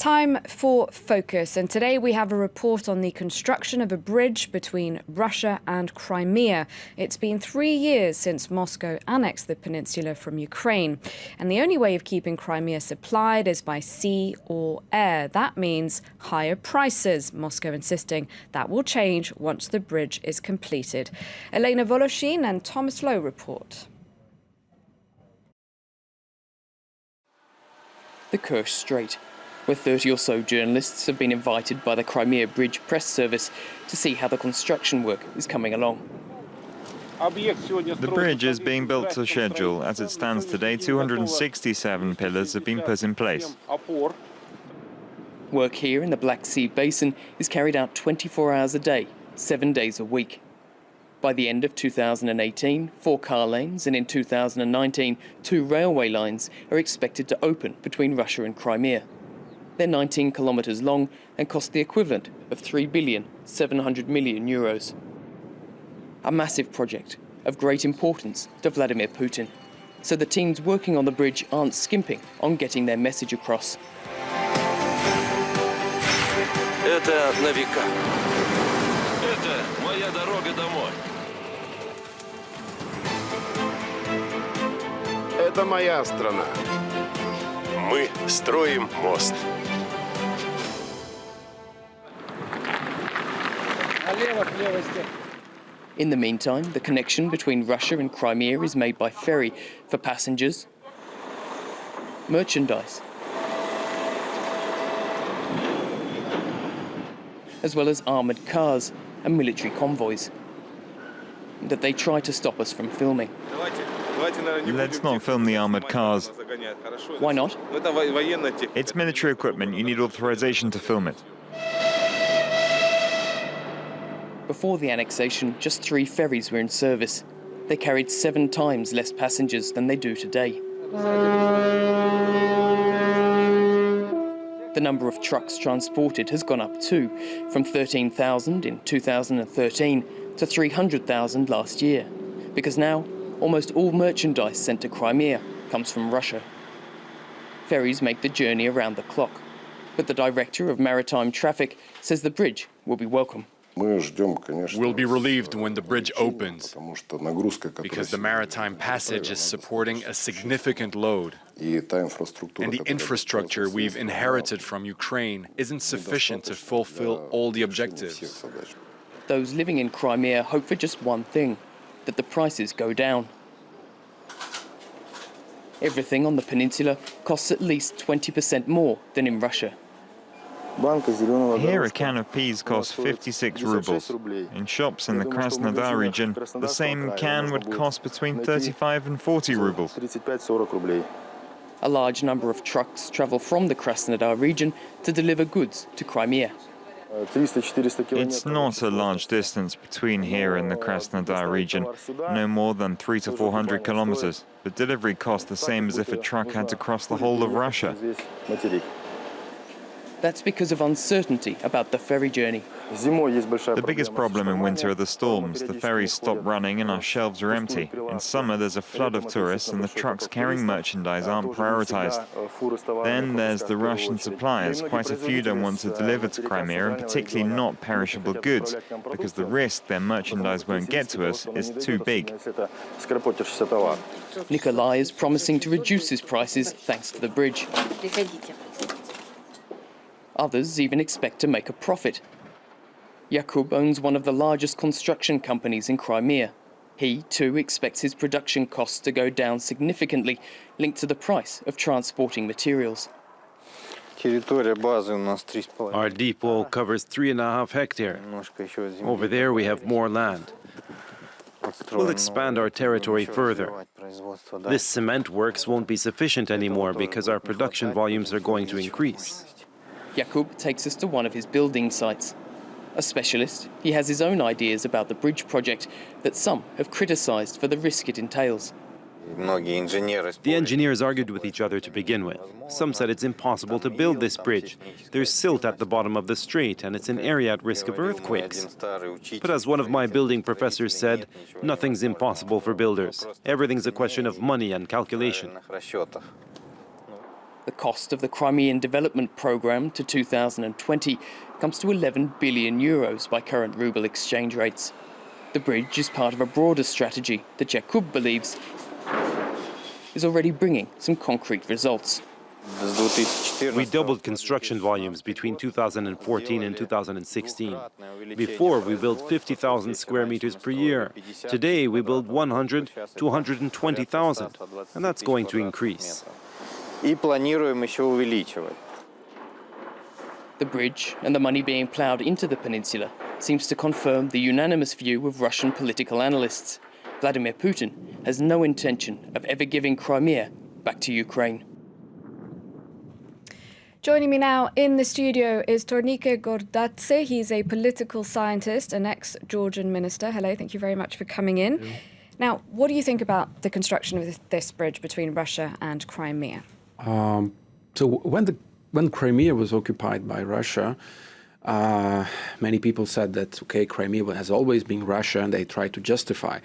Time for Focus, and today we have a report on the construction of a bridge between Russia and Crimea. It's been 3 years since Moscow annexed the peninsula from Ukraine, and the only way of keeping Crimea supplied is by sea or air. That means higher prices, Moscow insisting that will change once the bridge is completed. Elena Voloshin and Thomas Lowe report. The Kerch Strait, where 30 or so journalists have been invited by the Crimea Bridge press service to see how the construction work is coming along. The bridge is being built to schedule. As it stands today, 267 pillars have been put in place. Work here in the Black Sea Basin is carried out 24 hours a day, 7 days a week. By the end of 2018, 4 car lanes and in 2019, 2 railway lines are expected to open between Russia and Crimea. They're 19 kilometres long and cost the equivalent of €3.7 billion. A massive project of great importance to Vladimir Putin. So the teams working on the bridge aren't skimping on getting their message across. Это на века. Это моя дорога домой. Это моя страна. Мы строим мост. In the meantime, the connection between Russia and Crimea is made by ferry for passengers, merchandise, as well as armoured cars and military convoys that they try to stop us from filming. Let's not film the armoured cars. Why not? It's military equipment. You need authorization to film it. Before the annexation, just 3 ferries were in service. They carried 7 times less passengers than they do today. The number of trucks transported has gone up too, from 13,000 in 2013 to 300,000 last year, because now almost all merchandise sent to Crimea comes from Russia. Ferries make the journey around the clock, but the director of maritime traffic says the bridge will be welcome. We'll be relieved when the bridge opens, because the maritime passage is supporting a significant load, and the infrastructure we've inherited from Ukraine isn't sufficient to fulfill all the objectives. Those living in Crimea hope for just one thing, that the prices go down. Everything on the peninsula costs at least 20% more than in Russia. Here, a can of peas costs 56 rubles. In shops in the Krasnodar region, the same can would cost between 35 and 40 rubles. A large number of trucks travel from the Krasnodar region to deliver goods to Crimea. It's not a large distance between here and the Krasnodar region, no more than 300 to 400 kilometers. The delivery costs the same as if a truck had to cross the whole of Russia. That's because of uncertainty about the ferry journey. The biggest problem in winter are the storms. The ferries stop running and our shelves are empty. In summer, there's a flood of tourists and the trucks carrying merchandise aren't prioritized. Then there's the Russian suppliers. Quite a few don't want to deliver to Crimea, and particularly not perishable goods, because the risk their merchandise won't get to us is too big. Nikolai is promising to reduce his prices thanks to the bridge. Others even expect to make a profit. Jakub owns one of the largest construction companies in Crimea. He, too, expects his production costs to go down significantly, linked to the price of transporting materials. Our depot covers 3.5 hectares. Over there we have more land. We'll expand our territory further. This cement works won't be sufficient anymore because our production volumes are going to increase. Jakub takes us to one of his building sites. A specialist, he has his own ideas about the bridge project that some have criticised for the risk it entails. The engineers argued with each other to begin with. Some said it's impossible to build this bridge. There's silt at the bottom of the strait and it's an area at risk of earthquakes. But as one of my building professors said, nothing's impossible for builders. Everything's a question of money and calculation. The cost of the Crimean development programme to 2020 comes to 11 billion euros by current ruble exchange rates. The bridge is part of a broader strategy that Jakub believes is already bringing some concrete results. We doubled construction volumes between 2014 and 2016. Before, we built 50,000 square meters per year. Today, we build 100 to 120,000, and that's going to increase. The bridge and the money being ploughed into the peninsula seems to confirm the unanimous view of Russian political analysts. Vladimir Putin has no intention of ever giving Crimea back to Ukraine. Joining me now in the studio is Tornike Gordadze. He's a political scientist, an ex-Georgian minister. Hello, thank you very much for coming in. Hello. Now, what do you think about the construction of this bridge between Russia and Crimea? So when Crimea was occupied by Russia, many people said that, okay, Crimea has always been Russia, and they tried to justify.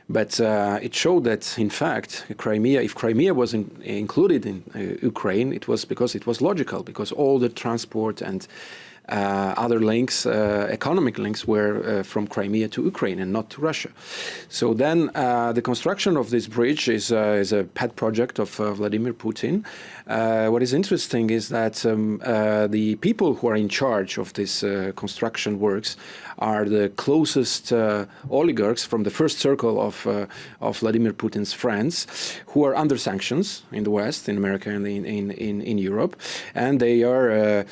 But it showed that, in fact, if Crimea was included in Ukraine, it was because it was logical, because all the transport and other links, economic links, were from Crimea to Ukraine and not to Russia. So then the construction of this bridge is a pet project of Vladimir Putin. What is interesting is that the people who are in charge of this construction works are the closest oligarchs from the first circle of Vladimir Putin's friends, who are under sanctions in the West, in America and in Europe, and they are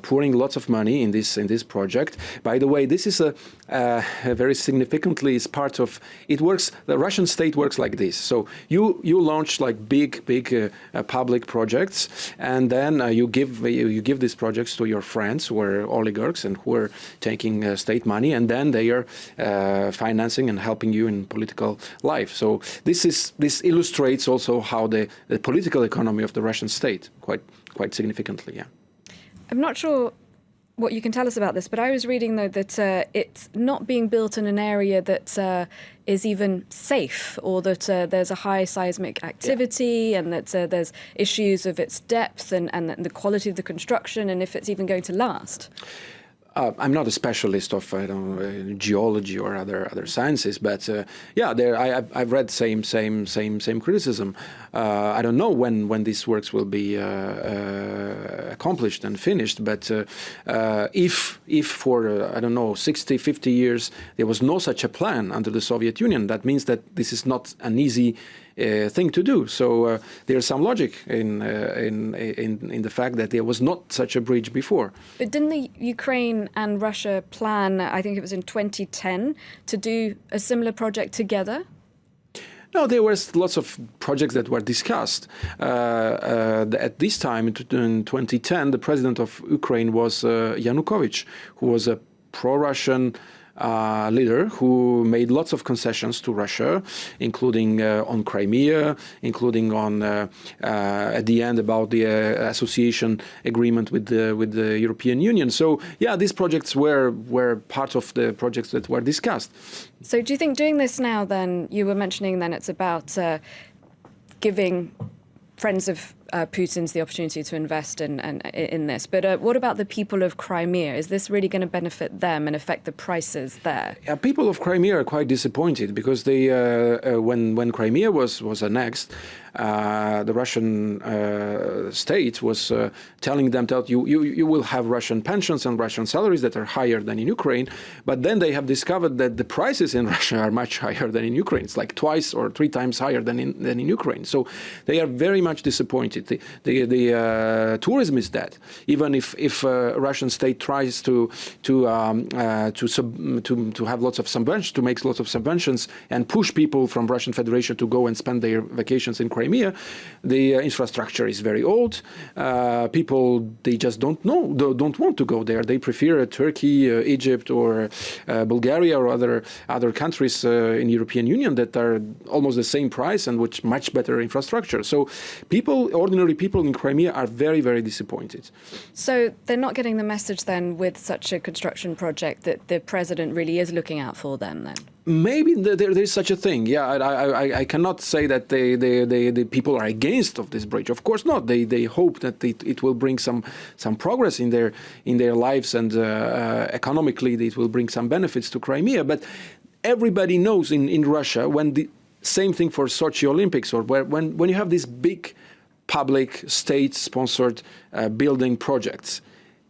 pouring lots of money in this project. By the way, this is a very significantly is part of it. Works. The Russian state works like this. So you launch like big public projects, and then you give these projects to your friends who are oligarchs and who are taking state money, and then they are financing and helping you in political life. So this illustrates also how the political economy of the Russian state quite significantly. Yeah. I'm not sure what you can tell us about this, but I was reading, though, that it's not being built in an area that is even safe, or that there's a high seismic activity, and that there's issues of its depth and the quality of the construction, and if it's even going to last. I'm not a specialist of geology or other sciences, but I've read same criticism. I don't know when these works will be accomplished and finished, but if for 60, 50 years there was no such a plan under the Soviet Union, that means that this is not an easy thing to do. So there's some logic in the fact that there was not such a bridge before. But didn't the Ukraine and Russia plan, I think it was in 2010, to do a similar project together? No, there was lots of projects that were discussed. At this time, in 2010, the president of Ukraine was Yanukovych, who was a pro-Russian leader who made lots of concessions to Russia, including on Crimea, including on at the end about the association agreement with the European Union. So yeah, these projects were part of the projects that were discussed. So do you think doing this now, then, you were mentioning then it's about giving friends of Putin's the opportunity to invest in this. But what about the people of Crimea? Is this really going to benefit them and affect the prices there? Yeah, people of Crimea are quite disappointed because they, when Crimea was annexed, the Russian state was telling them that you will have Russian pensions and Russian salaries that are higher than in Ukraine. But then they have discovered that the prices in Russia are much higher than in Ukraine. It's like 2 or 3 times higher than in Ukraine. So they are very much disappointed. The tourism is dead. Even if Russian state tries to have lots of subventions, to make lots of subventions and push people from Russian Federation to go and spend their vacations in Crimea, the infrastructure is very old. People, they just don't want to go there. They prefer Turkey, Egypt, or Bulgaria, or other countries in European Union that are almost the same price and with much better infrastructure. So people, ordinary ordinary people in Crimea are very, very disappointed. So they're not getting the message then with such a construction project that the president really is looking out for them then? Maybe there is such a thing. Yeah, I cannot say that the people are against of this bridge. Of course not. They hope that it will bring some progress in their lives, and economically it will bring some benefits to Crimea. But everybody knows in Russia, when the same thing for Sochi Olympics, or when you have these big public state-sponsored building projects,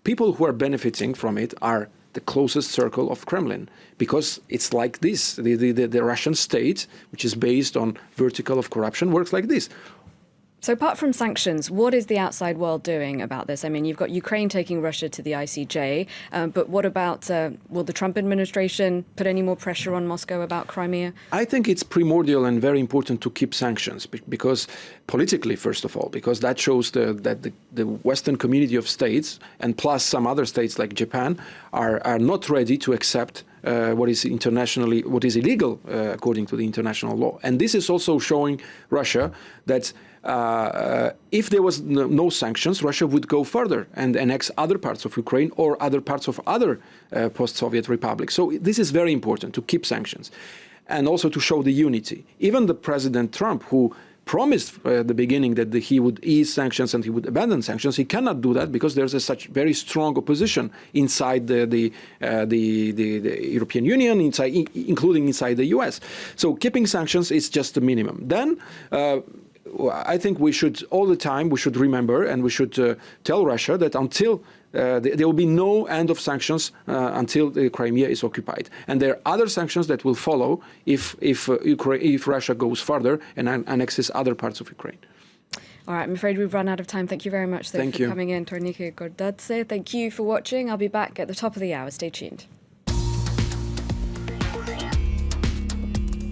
people who are benefiting from it are the closest circle of Kremlin, because it's like this. The Russian state, which is based on vertical of corruption, works like this. So apart from sanctions, what is the outside world doing about this? I mean, you've got Ukraine taking Russia to the ICJ, but what about, will the Trump administration put any more pressure on Moscow about Crimea? I think it's primordial and very important to keep sanctions, because politically, first of all, because that shows that the Western community of states, and plus some other states like Japan, are not ready to accept what is illegal according to the international law. And this is also showing Russia that if there was no sanctions, Russia would go further and annex other parts of Ukraine or other parts of other post-Soviet republics. So this is very important, to keep sanctions and also to show the unity. Even the President Trump, who promised at the beginning that he would ease sanctions and he would abandon sanctions, he cannot do that because there's such very strong opposition inside the European Union, including inside the US. So keeping sanctions is just the minimum. Then I think we should remember, and we should tell Russia that until there will be no end of sanctions until Crimea is occupied, and there are other sanctions that will follow if Russia goes further and annexes other parts of Ukraine. All right, I'm afraid we've run out of time. Thank you very much, though, for coming in, Tornike Gordadze. Thank you for watching. I'll be back at the top of the hour. Stay tuned.